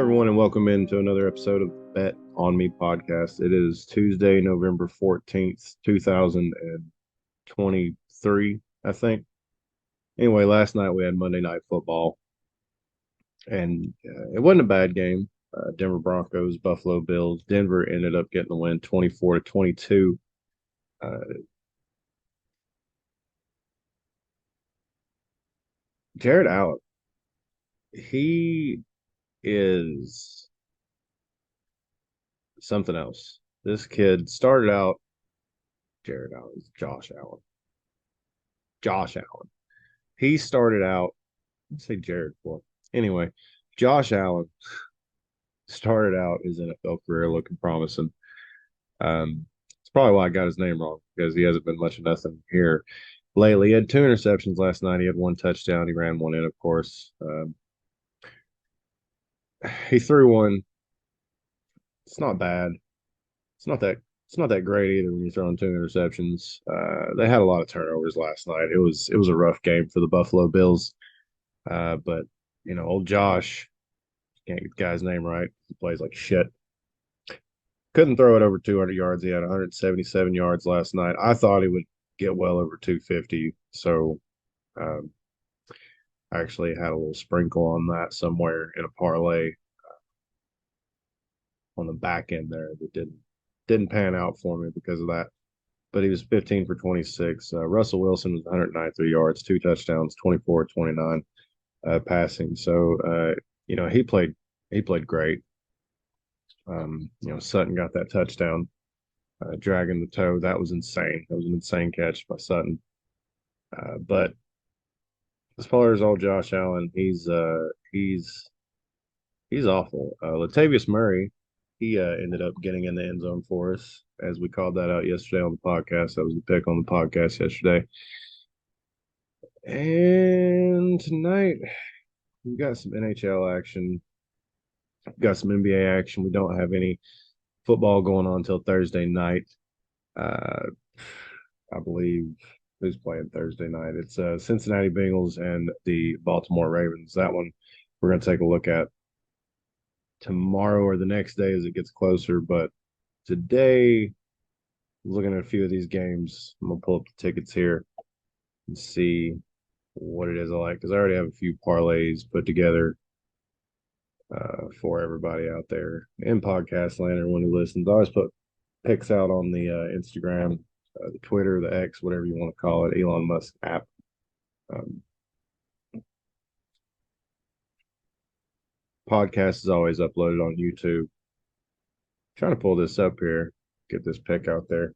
everyone, and welcome into another episode of Bet on Me podcast. It is Tuesday, November 14th, 2023, I think. Anyway, last night we had Monday Night Football, and it wasn't a bad game. Denver Broncos, Buffalo Bills. Denver ended up getting the win 24-22. Uh, Jared Allen, he is something else. This kid started out, Jared Allen, Josh Allen. Josh Allen. He started out, let's say Jared for. Anyway, Josh Allen started out his NFL career looking promising. It's probably why I got his name wrong because he hasn't been much of nothing here lately. He had two interceptions last night. He had one touchdown. He ran one in, of course. He threw one. It's not bad. It's not that. It's not that great either when you're throwing two interceptions. They had a lot of turnovers last night. It was a rough game for the Buffalo Bills. But old Josh, can't get the guy's name right. He plays like shit. Couldn't throw it over 200 yards. He had 177 yards last night. I thought he would get well over 250. So um, I actually had a little sprinkle on that somewhere in a parlay on the back end there that didn't pan out for me because of that. But he was 15 for 26. Russell Wilson was 193 yards, two touchdowns, 24-29 passing. So he played great. Sutton got that touchdown, dragging the toe. That was insane. That was an insane catch by Sutton. But as far as old Josh Allen, he's awful. Latavius Murray, he ended up getting in the end zone for us, as we called that out yesterday on the podcast. That was the pick on the podcast yesterday. And tonight we got some NHL action, got some NBA action. We don't have any football going on until Thursday night. Uh, I believe who's playing Thursday night. It's Cincinnati Bengals and the Baltimore Ravens. That one we're going to take a look at tomorrow or the next day as it gets closer. But today, looking at a few of these games, I'm going to pull up the tickets here and see what it is I like because I already have a few parlays put together for everybody out there in podcast land or when who listens. I always put picks out on the Instagram, the Twitter, the X, whatever you want to call it, Elon Musk app. Um, Podcast is always uploaded on YouTube. Trying to pull this up here, get this pick out there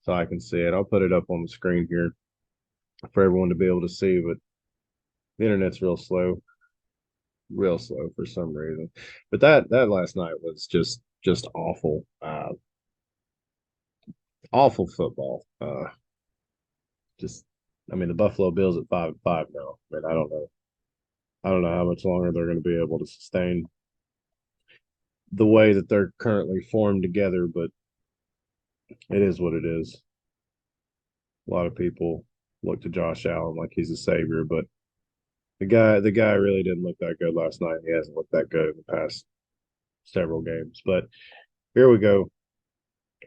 so I can see it. I'll put it up on the screen here for everyone to be able to see, but the internet's real slow for some reason. But that last night was just awful. Awful football. Just I mean the Buffalo Bills at 5-5 now. I mean, I don't know. I don't know how much longer they're going to be able to sustain the way that they're currently formed together, but it is what it is. A lot of people look to Josh Allen like he's a savior, but the guy really didn't look that good last night. He hasn't looked that good in the past several games. But here we go.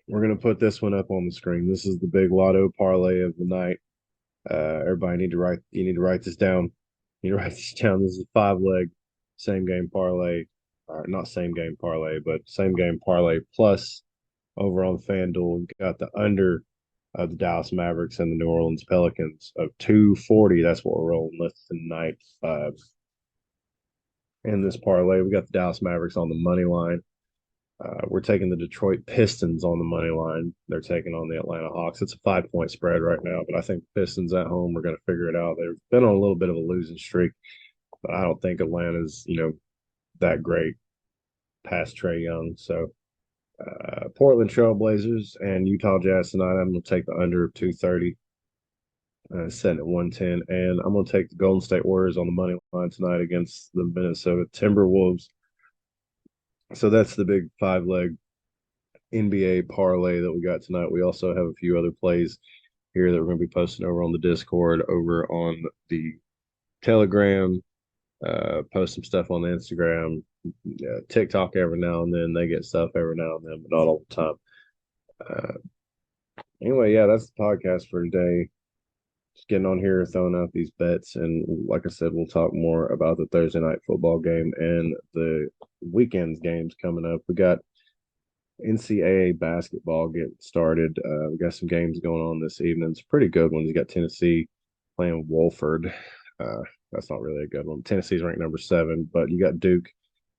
We're gonna put this one up on the screen. This is the big lotto parlay of the night. Everybody you need to write this down. You need to write this down. This is a 5-leg same game parlay. Not same game parlay, but same game parlay plus over on FanDuel. We got the under of the Dallas Mavericks and the New Orleans Pelicans of 240. That's what we're rolling with tonight. In this parlay, we got the Dallas Mavericks on the money line. We're taking the Detroit Pistons on the money line. They're taking on the Atlanta Hawks. It's a 5-point spread right now, but I think the Pistons at home are going to figure it out. They've been on a little bit of a losing streak, but I don't think Atlanta's, that great past Trae Young. So Portland Trailblazers and Utah Jazz tonight. I'm going to take the under of 230, setting at 110. And I'm going to take the Golden State Warriors on the money line tonight against the Minnesota Timberwolves. So that's the big 5-leg NBA parlay that we got tonight. We also have a few other plays here that we're going to be posting over on the Discord, over on the Telegram, post some stuff on the Instagram, TikTok every now and then. They get stuff every now and then, but not all the time. Uh, anyway, yeah, that's the podcast for today. Just getting on here, throwing out these bets, and like I said, we'll talk more about the Thursday night football game and the weekend's games coming up. We got NCAA basketball getting started. We got some games going on this evening. It's pretty good ones. You got Tennessee playing Wolford. That's not really a good one. Tennessee's ranked number 7, but you got Duke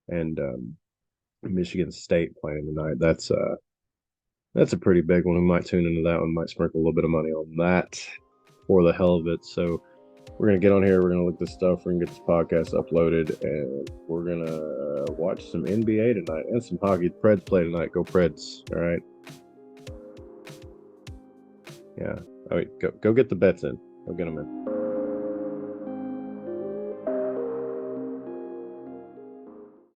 and Michigan State playing tonight. That's a pretty big one. We might tune into that one. Might sprinkle a little bit of money on that for the hell of it. So we're gonna get on here. We're gonna look this stuff. We're gonna get this podcast uploaded, and we're gonna watch some NBA tonight and some hockey. The Preds play tonight. Go Preds! All right. Yeah. All right. Go get the bets in. Go get them in.